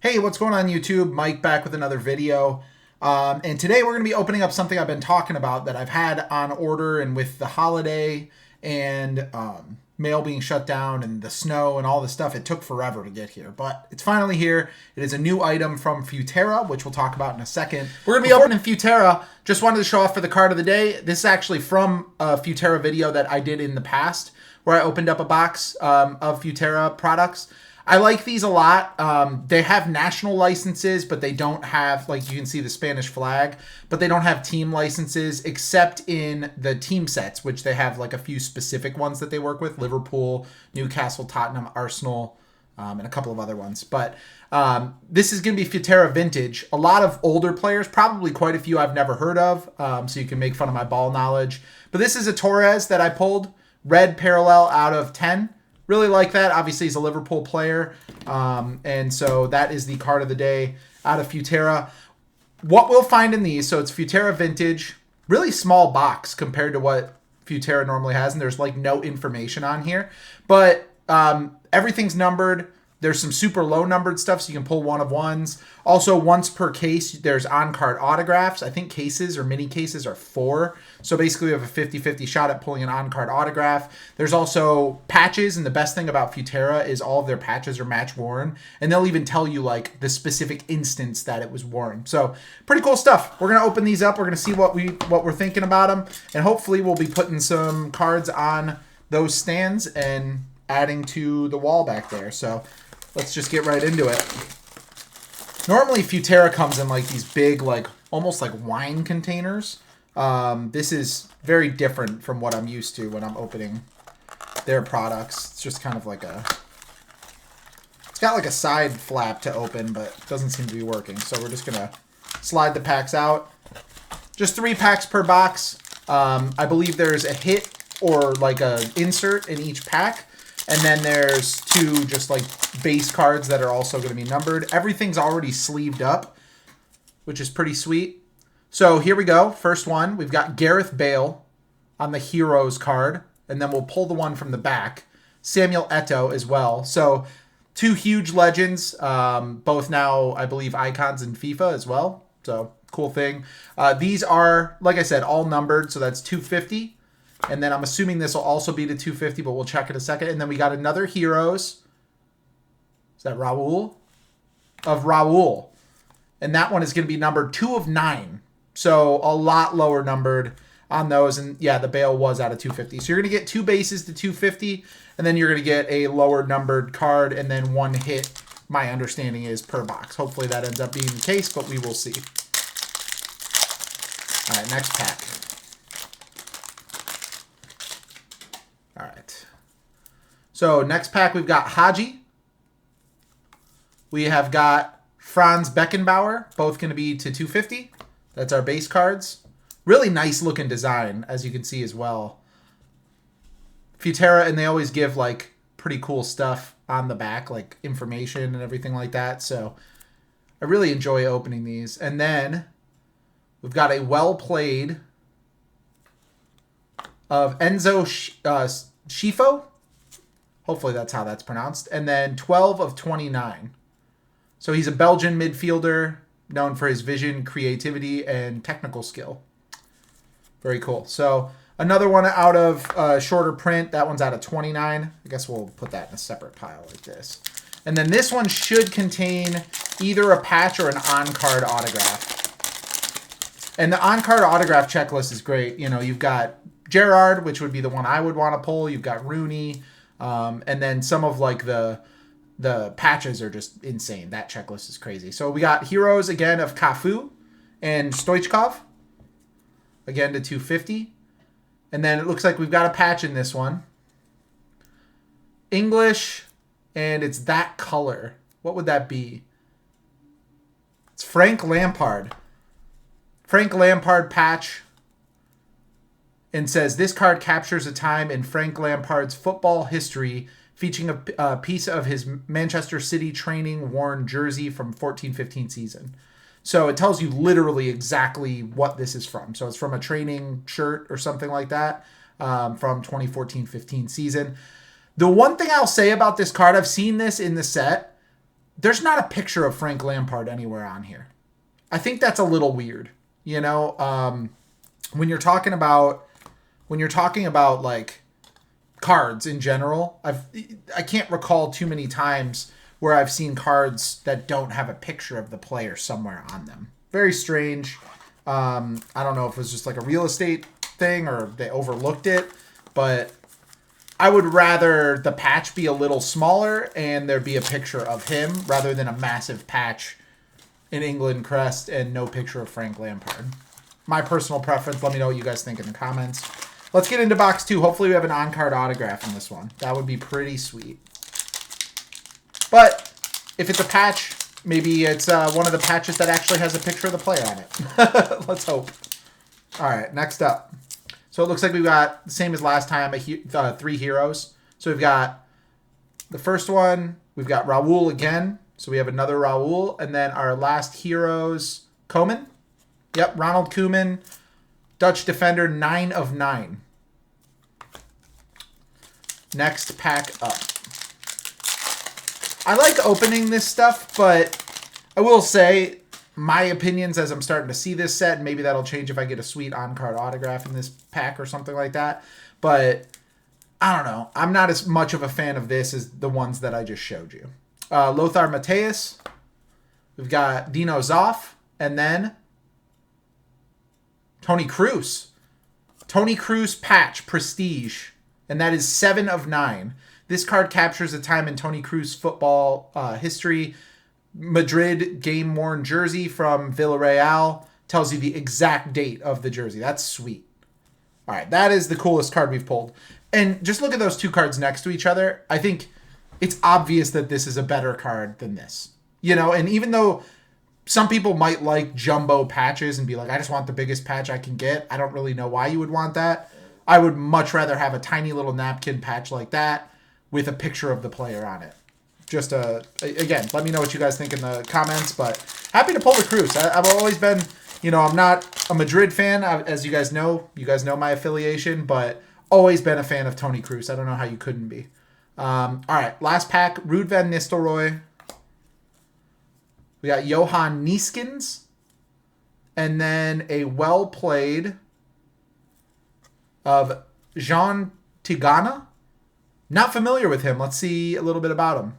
Hey, what's going on YouTube? Mike back with another video. And today we're going to be opening up something I've been talking about that I've had on order, and with the holiday and mail being shut down and the snow and all this stuff, it took forever to get here. But it's finally here. It is a new item from Futera, which we'll talk about in a second. We're going to be opening Futera. Just wanted to show off for the card of the day. This is actually from a Futera video that I did in the past where I opened up a box of Futera products. I like these a lot. They have national licenses, but they don't have, like you can see the Spanish flag, but they don't have team licenses except in the team sets, which they have like a few specific ones that they work with: Liverpool, Newcastle, Tottenham, Arsenal, and a couple of other ones. But this is going to be Futera Vintage. A lot of older players, probably quite a few I've never heard of, so you can make fun of my ball knowledge. But this is a Torres that I pulled, red parallel out of 10. Really like that. Obviously, he's a Liverpool player. And so that is the card of the day out of Futera. What we'll find in these, so it's Futera Vintage, really small box compared to what Futera normally has, and there's like no information on here. But everything's numbered. There's some super low numbered stuff, so you can pull one of ones. Also, once per case, there's on-card autographs. I think cases or mini cases are 4. So basically, we have a 50-50 shot at pulling an on-card autograph. There's also patches, and the best thing about Futera is all of their patches are match worn, and they'll even tell you like the specific instance that it was worn. So pretty cool stuff. We're gonna open these up. We're gonna see what we're thinking about them, and hopefully we'll be putting some cards on those stands and adding to the wall back there. So let's just get right into it. Normally, Futera comes in like these big, like almost like wine containers. This is very different from what I'm used to when I'm opening their products. It's just kind of like it's got like a side flap to open, but it doesn't seem to be working. So we're just gonna slide the packs out. Just 3 packs per box. I believe there's a hit or like a insert in each pack. And then there's 2 just like base cards that are also going to be numbered. Everything's already sleeved up, which is pretty sweet. So here we go. First one, we've got Gareth Bale on the Heroes card. And then we'll pull the one from the back. Samuel Eto'o as well. So 2 huge legends, both now, I believe, icons in FIFA as well. So cool thing. These are, like I said, all numbered. So that's 250. And then I'm assuming this will also be to 250, but we'll check in a second. And then we got another Heroes. Is that Raul? Of Raul. And that one is going to be numbered 2 of 9. So a lot lower numbered on those. And yeah, the Bale was out of 250. So you're going to get 2 bases to 250. And then you're going to get a lower numbered card. And then 1 hit, my understanding is, per box. Hopefully that ends up being the case, but we will see. All right, next pack. All right. So next pack, we've got Haji. We have got Franz Beckenbauer, both going to be to 250. That's our base cards. Really nice looking design, as you can see as well. Futera, and they always give like pretty cool stuff on the back, like information and everything like that. So I really enjoy opening these. And then we've got a well played of Enzo Schifo. Hopefully that's how that's pronounced. And then 12 of 29. So he's a Belgian midfielder known for his vision, creativity, and technical skill. Very cool. So another one out of shorter print. That one's out of 29. I guess we'll put that in a separate pile like this. And then this one should contain either a patch or an on-card autograph. And the on-card autograph checklist is great. You know, you've got Gerrard, which would be the one I would want to pull. You've got Rooney. And then some of like the patches are just insane. That checklist is crazy. So we got Heroes again of Cafu and Stoichkov. Again to 250. And then it looks like we've got a patch in this one. English. And it's that color. What would that be? It's Frank Lampard. Frank Lampard patch. And says, this card captures a time in Frank Lampard's football history, featuring a piece of his Manchester City training worn jersey from 14-15 season. So it tells you literally exactly what this is from. So it's from a training shirt or something like that from 2014-15 season. The one thing I'll say about this card, I've seen this in the set, there's not a picture of Frank Lampard anywhere on here. I think that's a little weird. You know, when you're talking about like cards in general, I can't recall too many times where I've seen cards that don't have a picture of the player somewhere on them. Very strange. I don't know if it was just like a real estate thing or they overlooked it, but I would rather the patch be a little smaller and there be a picture of him rather than a massive patch in England crest and no picture of Frank Lampard. My personal preference. Let me know what you guys think in the comments. Let's get into box 2. Hopefully we have an on-card autograph in this one. That would be pretty sweet. But if it's a patch, maybe it's one of the patches that actually has a picture of the player on it. Let's hope. All right, next up. So it looks like we've got, the same as last time, 3 heroes. So we've got the first one, we've got Raul again. So we have another Raul. And then our last heroes, Koeman. Yep, Ronald Koeman, Dutch defender, 9 of 9. Next pack up. I like opening this stuff, but I will say my opinions as I'm starting to see this set, and maybe that'll change if I get a sweet on-card autograph in this pack or something like that. But I don't know. I'm not as much of a fan of this as the ones that I just showed you. Lothar Matthäus. We've got Dino Zoff. And then Tony Cruz. Tony Cruz patch, Prestige. And that is 7 of 9. This card captures a time in Tony Cruz football history. Madrid game-worn jersey from Villarreal. Tells you the exact date of the jersey. That's sweet. All right, that is the coolest card we've pulled. And just look at those two cards next to each other. I think it's obvious that this is a better card than this. You know, and even though some people might like jumbo patches and be like, I just want the biggest patch I can get. I don't really know why you would want that. I would much rather have a tiny little napkin patch like that with a picture of the player on it. Just, again, let me know what you guys think in the comments, but happy to pull the Cruz. I've always been, you know, I'm not a Madrid fan, as you guys know. You guys know my affiliation, but always been a fan of Tony Cruz. I don't know how you couldn't be. All right, last pack, Ruud van Nistelrooy. We got Johan Neeskens. And then a well-played of Jean Tigana. Not familiar with him. Let's see a little bit about him.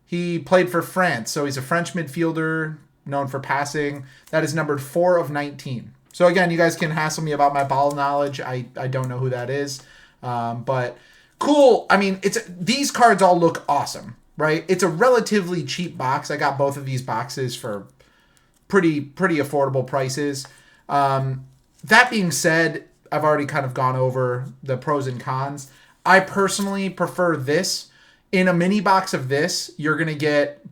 He played for France, so he's a French midfielder known for passing. That is numbered 4 of 19. So again, you guys can hassle me about my ball knowledge. I don't know who that is. But cool. I mean, these cards all look awesome, right? It's a relatively cheap box. I got both of these boxes for pretty affordable prices. That being said, I've already kind of gone over the pros and cons. I personally prefer this. In a mini box of this, you're going to get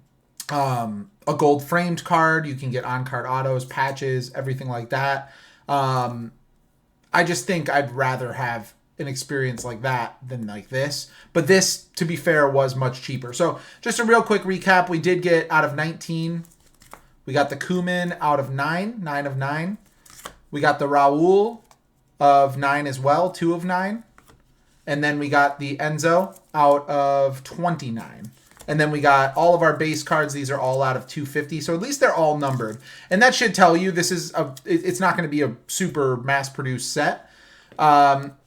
a gold framed card. You can get on-card autos, patches, everything like that. I just think I'd rather have an experience like that than like this. But this, to be fair, was much cheaper. So just a real quick recap. We did get out of 19. We got the Koeman out of 9, 9 of 9. We got the Raul of 9 as well, 2 of 9. And then we got the Enzo out of 29. And then we got all of our base cards. These are all out of 250. So at least they're all numbered. And that should tell you this is it's not going to be a super mass-produced set.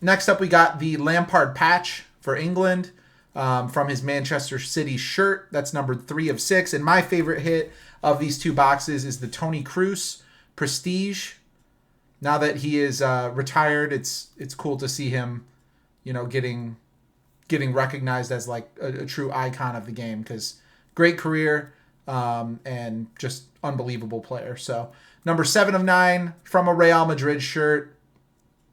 Next up, we got the Lampard patch for England from his Manchester City shirt. That's numbered 3 of 6. And my favorite hit of these two boxes is the Tony Cruz Prestige. Now that he is retired, it's cool to see him, you know, getting recognized as like a true icon of the game, because great career and just unbelievable player. So number 7 of 9 from a Real Madrid shirt.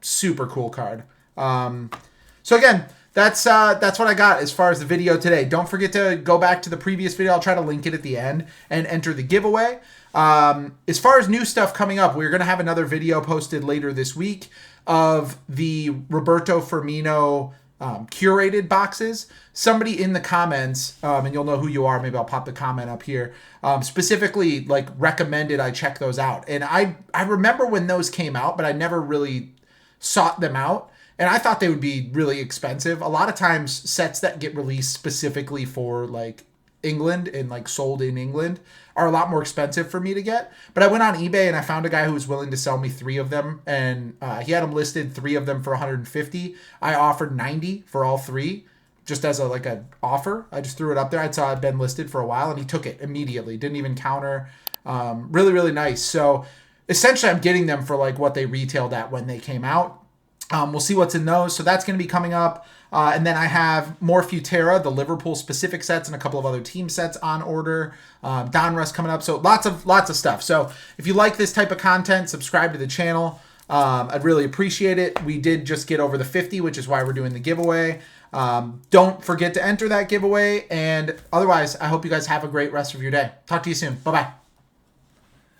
Super cool card. So again, that's what I got as far as the video today. Don't forget to go back to the previous video. I'll try to link it at the end and enter the giveaway. As far as new stuff coming up, we're going to have another video posted later this week of the Roberto Firmino curated boxes. Somebody in the comments, and you'll know who you are, maybe I'll pop the comment up here, specifically like recommended I check those out. And I remember when those came out, but I never really sought them out. And I thought they would be really expensive. A lot of times sets that get released specifically for like England and like sold in England are a lot more expensive for me to get. But I went on eBay and I found a guy who was willing to sell me 3 of them, and he had them listed, 3 of them for 150. I offered 90 for all 3, just as a offer. I just threw it up there. I saw it had been listed for a while, and he took it immediately. Didn't even counter. Really, really nice. So essentially, I'm getting them for like what they retailed at when they came out. We'll see what's in those. So that's going to be coming up. And then I have more Futera, the Liverpool specific sets, and a couple of other team sets on order. Donruss coming up. So lots of stuff. So if you like this type of content, subscribe to the channel. I'd really appreciate it. We did just get over the 50, which is why we're doing the giveaway. Don't forget to enter that giveaway. And otherwise, I hope you guys have a great rest of your day. Talk to you soon. Bye-bye.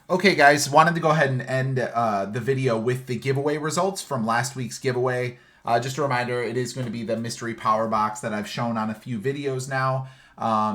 Okay, guys, wanted to go ahead and end the video with the giveaway results from last week's giveaway. Just a reminder, it is going to be the mystery power box that I've shown on a few videos now.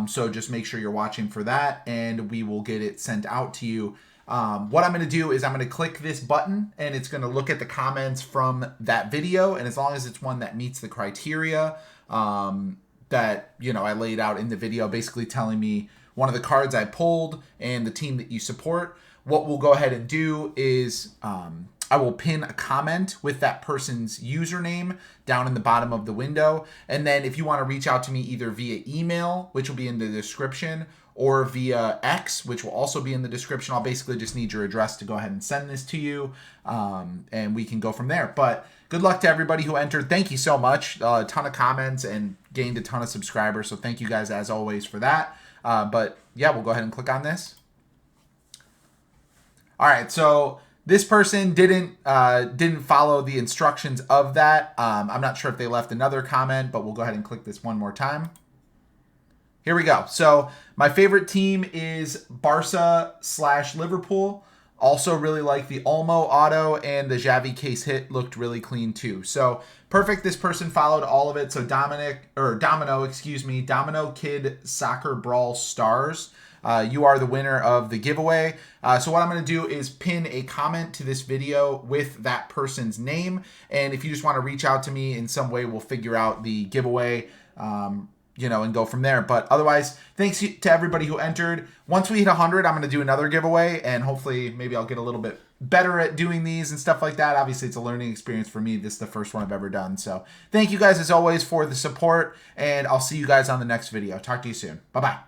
So just make sure you're watching for that, and we will get it sent out to you. What I'm going to do is I'm going to click this button, and it's going to look at the comments from that video. And as long as it's one that meets the criteria that, you know, I laid out in the video, basically telling me one of the cards I pulled and the team that you support, what we'll go ahead and do is I will pin a comment with that person's username down in the bottom of the window. And then if you want to reach out to me either via email, which will be in the description, or via X, which will also be in the description, I'll basically just need your address to go ahead and send this to you, and we can go from there. But good luck to everybody who entered. Thank you so much. A ton of comments and gained a ton of subscribers. So thank you guys as always for that. But yeah, we'll go ahead and click on this. All right, so this person didn't follow the instructions of that. I'm not sure if they left another comment, but we'll go ahead and click this one more time. Here we go. So my favorite team is Barca/Liverpool. Also really like the Olmo auto, and the Xavi case hit looked really clean too. So perfect. This person followed all of it. So Domino Kid Soccer Brawl Stars. You are the winner of the giveaway. So what I'm going to do is pin a comment to this video with that person's name. And if you just want to reach out to me in some way, we'll figure out the giveaway, and go from there. But otherwise, thanks to everybody who entered. Once we hit 100, I'm going to do another giveaway, and hopefully maybe I'll get a little bit better at doing these and stuff like that. Obviously, it's a learning experience for me. This is the first one I've ever done. So thank you guys as always for the support, and I'll see you guys on the next video. Talk to you soon. Bye-bye.